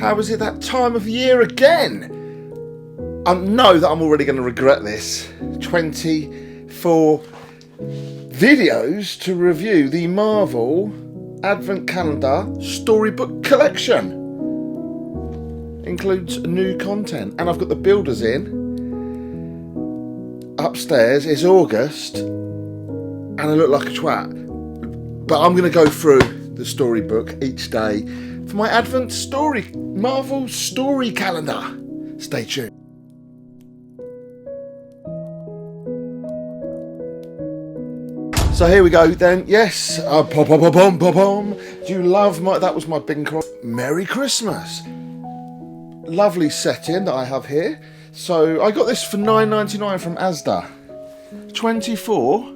How is it that time of year again? I know that I'm already going to regret this. 24 videos to review the Marvel Advent Calendar Storybook Collection. Includes new content, and I've got the builders in. Upstairs is August, and I look like a twat. But I'm going to go through the storybook each day for my Advent Marvel Story Calendar. Stay tuned. So here we go then. Yes, do you love that was my Bing Crosby. Merry Christmas. Lovely setting that I have here. So I got this for $9.99 from Asda. 24.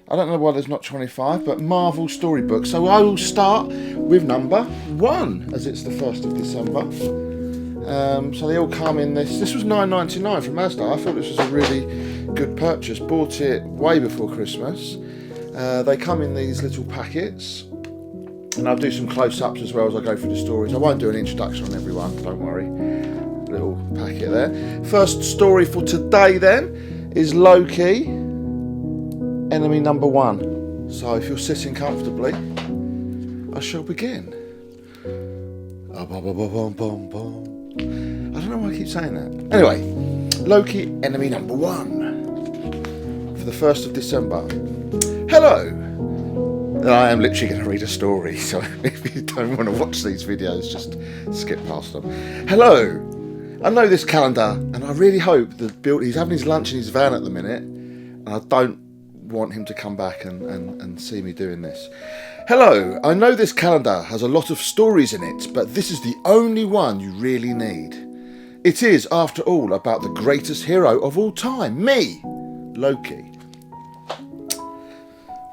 I don't know why there's not 25, but Marvel Storybook. So I will start with number 1, as it's the 1st of December. So they all come in this. This was $9.99 from Asda. I thought this was a really good purchase. Bought it way before Christmas. They come in these little packets. And I'll do some close-ups as well as I go through the stories. I won't do an introduction on everyone, don't worry. Little packet there. First story for today then is Loki, enemy number 1. So if you're sitting comfortably, I shall begin. I don't know why I keep saying that. Anyway, Loki, enemy number 1 for the 1st of December. Hello. I am literally going to read a story, so if you don't want to watch these videos, just skip past them. Hello. I know this calendar, and I really hope that he's having his lunch in his van at the minute, and I don't want him to come back and see me doing this. Hello, I know this calendar has a lot of stories in it, but this is the only one you really need. It is, after all, about the greatest hero of all time, me, Loki.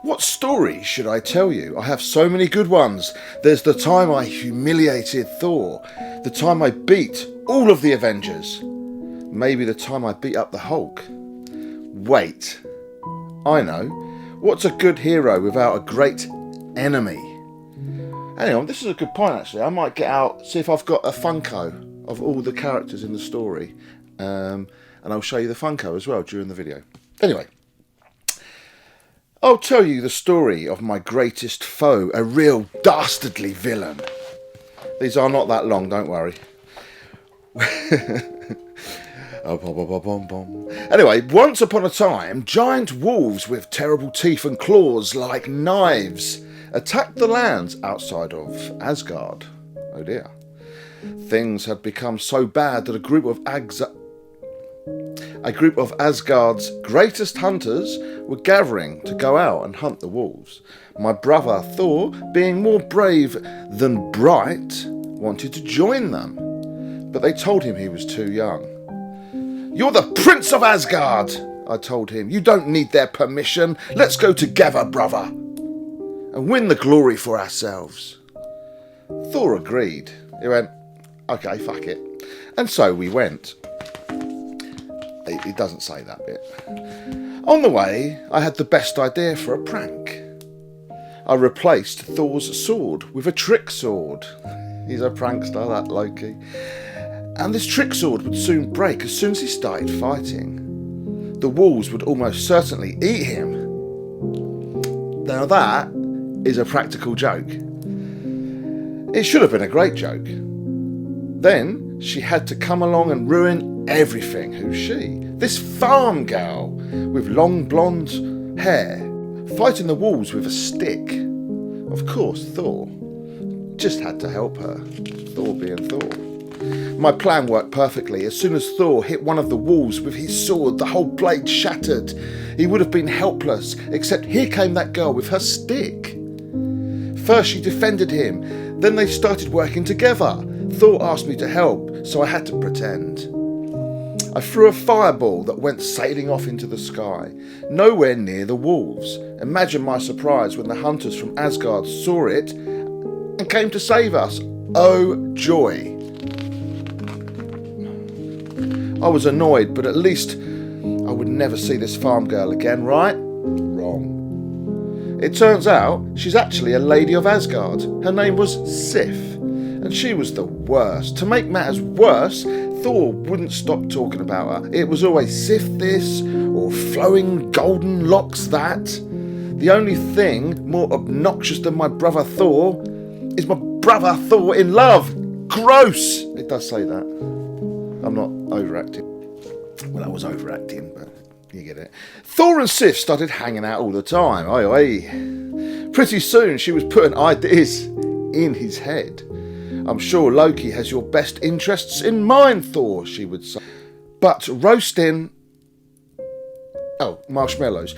What story should I tell you? I have so many good ones. There's the time I humiliated Thor, the time I beat all of the Avengers, maybe the time I beat up the Hulk. Wait, I know. What's a good hero without a great enemy? Anyway, this is a good point actually. I might get out, see if I've got a Funko of all the characters in the story, and I'll show you the Funko as well during the video. Anyway, I'll tell you the story of my greatest foe, a real dastardly villain. These are not that long, don't worry. Anyway, once upon a time, giant wolves with terrible teeth and claws like knives attacked the lands outside of Asgard. Oh dear. Things had become so bad that a group of Asgard's greatest hunters were gathering to go out and hunt the wolves. My brother Thor, being more brave than bright, wanted to join them, but they told him he was too young. You're the Prince of Asgard, I told him. You don't need their permission. Let's go together, brother, and win the glory for ourselves. Thor agreed. He went, okay, fuck it. And so we went. He doesn't say that bit. On the way, I had the best idea for a prank. I replaced Thor's sword with a trick sword. He's a prankster, that Loki. And this trick sword would soon break as soon as he started fighting. The wolves would almost certainly eat him. Now that is a practical joke. It should have been a great joke. Then she had to come along and ruin everything. Who's she? This farm girl with long blonde hair, fighting the wolves with a stick. Of course, Thor just had to help her. Thor being Thor. My plan worked perfectly. As soon as Thor hit one of the wolves with his sword, the whole blade shattered. He would have been helpless, except here came that girl with her stick. First she defended him, then they started working together. Thor asked me to help, so I had to pretend. I threw a fireball that went sailing off into the sky, nowhere near the wolves. Imagine my surprise when the hunters from Asgard saw it and came to save us. Oh, joy. I was annoyed, but at least I would never see this farm girl again, right? Wrong. It turns out she's actually a lady of Asgard. Her name was Sif, and she was the worst. To make matters worse, Thor wouldn't stop talking about her. It was always Sif this, or flowing golden locks that. The only thing more obnoxious than my brother Thor is my brother Thor in love. Gross! It does say that. I'm not overacting. Well, I was overacting, but you get it. Thor and Sif started hanging out all the time. Oi, oi. Pretty soon she was putting ideas in his head. I'm sure Loki has your best interests in mind, Thor, she would say. But roasting... Oh, marshmallows.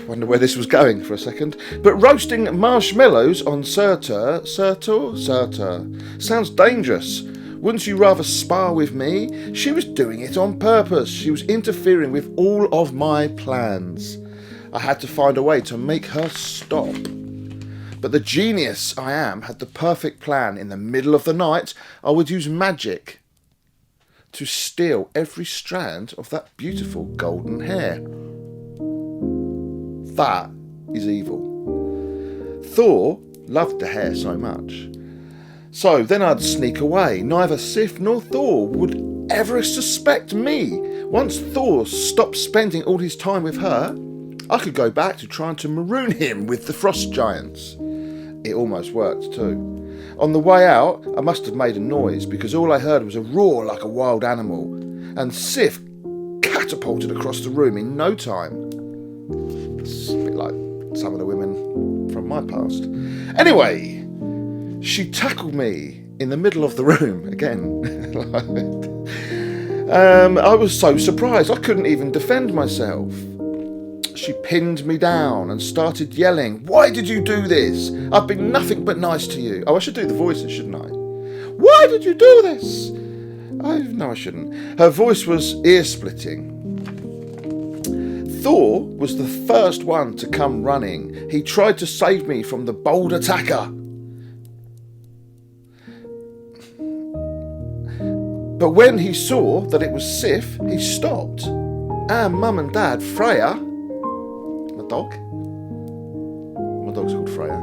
Wonder where this was going for a second. But roasting marshmallows on Surtur sounds dangerous. Wouldn't you rather spar with me? She was doing it on purpose. She was interfering with all of my plans. I had to find a way to make her stop. But the genius I am had the perfect plan. In the middle of the night, I would use magic to steal every strand of that beautiful golden hair. That is evil. Thor loved the hair so much. So then I'd sneak away. Neither Sif nor Thor would ever suspect me. Once Thor stopped spending all his time with her, I could go back to trying to maroon him with the frost giants. It almost worked too. On the way out, I must have made a noise because all I heard was a roar like a wild animal, and Sif catapulted across the room in no time. It's a bit like some of the women from my past. Anyway, she tackled me in the middle of the room again. I was so surprised I couldn't even defend myself. She pinned me down and started yelling, "Why did you do this? I've been nothing but nice to you." Oh, I should do the voices, shouldn't I? "Why did you do this?" No, I shouldn't. Her voice was ear-splitting. Thor was the first one to come running. He tried to save me from the bold attacker. But when he saw that it was Sif, he stopped. And Mum and Dad, Freya, my dog's called Freya,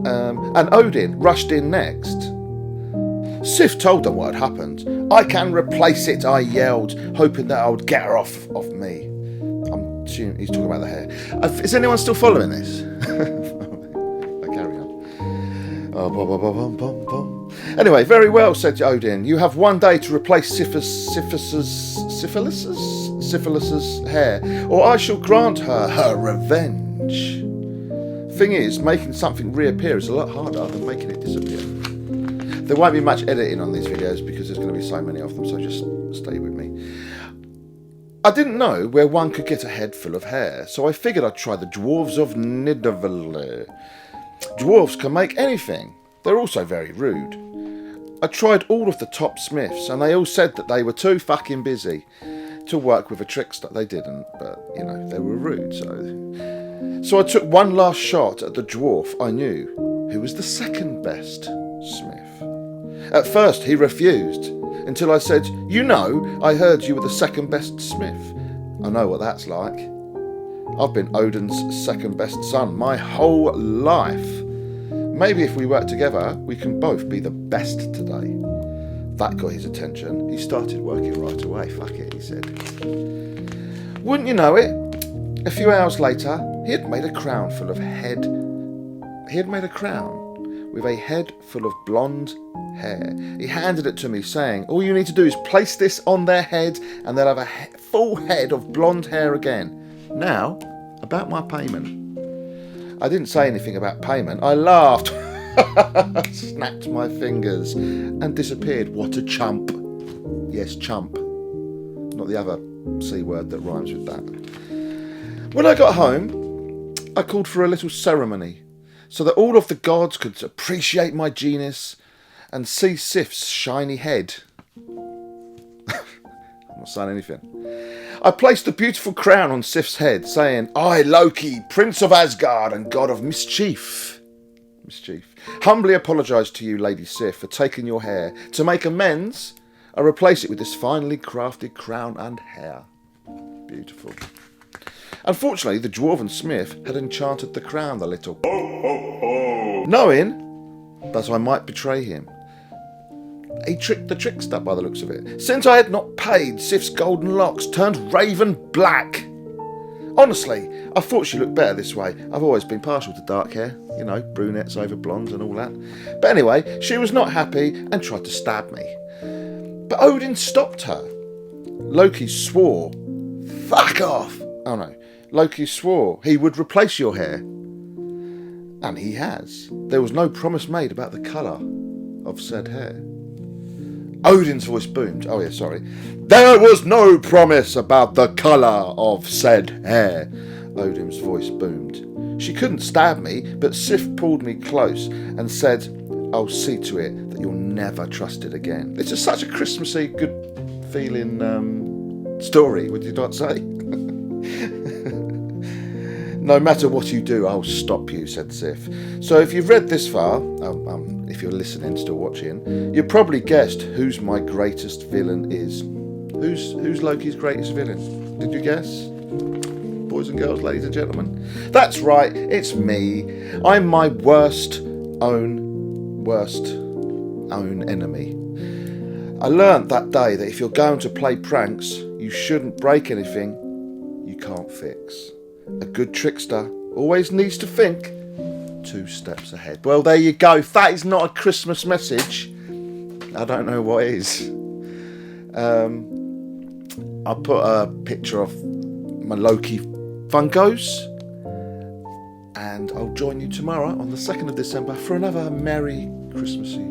and Odin rushed in next. Sif told them what had happened. "I can replace it," I yelled, hoping that I would get her off of me. I'm assuming he's talking about the hair. Is anyone still following this? Carry on. Anyway, very well, said Odin. You have one day to replace Syphilis's hair, or I shall grant her revenge. Thing is, making something reappear is a lot harder than making it disappear. There won't be much editing on these videos because there's going to be so many of them, so just stay with me. I didn't know where one could get a head full of hair, so I figured I'd try the dwarves of Nidavellir. Dwarves can make anything. They're also very rude. I tried all of the top smiths, and they all said that they were too fucking busy to work with a trickster. They didn't, but, you know, they were rude, So I took one last shot at the dwarf I knew, who was the second best smith. At first he refused, until I said, "You know, I heard you were the second best smith." I know what that's like. I've been Odin's second best son my whole life. Maybe if we work together, we can both be the best today. That got his attention. He started working right away. "Fuck it," he said. Wouldn't you know it? A few hours later, he had made a crown with a head full of blonde hair. He handed it to me saying, "All you need to do is place this on their head and they'll have a full head of blonde hair again. Now, about my payment." I didn't say anything about payment. I laughed, snapped my fingers, and disappeared. What a chump. Yes, chump. Not the other C word that rhymes with that. When I got home, I called for a little ceremony, so that all of the gods could appreciate my genius and see Sif's shiny head. I'm not saying anything. I placed a beautiful crown on Sif's head, saying, "I, Loki, Prince of Asgard and God of Mischief, humbly apologise to you, Lady Sif, for taking your hair. To make amends, I replace it with this finely crafted crown and hair." Beautiful. Unfortunately, the dwarven smith had enchanted the crown a little. Knowing that I might betray him, He tricked the trickster by the looks of it. Since I had not paid, Sif's golden locks turned raven black. Honestly, I thought she looked better this way. I've always been partial to dark hair, you know, brunettes over blondes and all that. But anyway, she was not happy and tried to stab me. But Odin stopped her. Loki swore, "Fuck off!" Oh no, Loki swore he would replace your hair. And he has. There was no promise made about the colour of said hair. Odin's voice boomed. Oh yeah, sorry. There was no promise about the colour of said hair. Odin's voice boomed. She couldn't stab me, but Sif pulled me close and said, "I'll see to it that you're never trusted again." This is such a Christmassy, good feeling story, would you not say? "No matter what you do, I'll stop you," said Sif. So if you've read this far, if you're listening, still watching, you've probably guessed who's my greatest villain is. Who's Loki's greatest villain? Did you guess? Boys and girls, ladies and gentlemen. That's right, it's me. I'm my worst own enemy. I learnt that day that if you're going to play pranks, you shouldn't break anything you can't fix. A good trickster always needs to think 2 steps ahead. Well, there you go. If that is not a Christmas message, I don't know what is. I'll put a picture of my Loki Funkos, and I'll join you tomorrow on the 2nd of December for another Merry Christmassy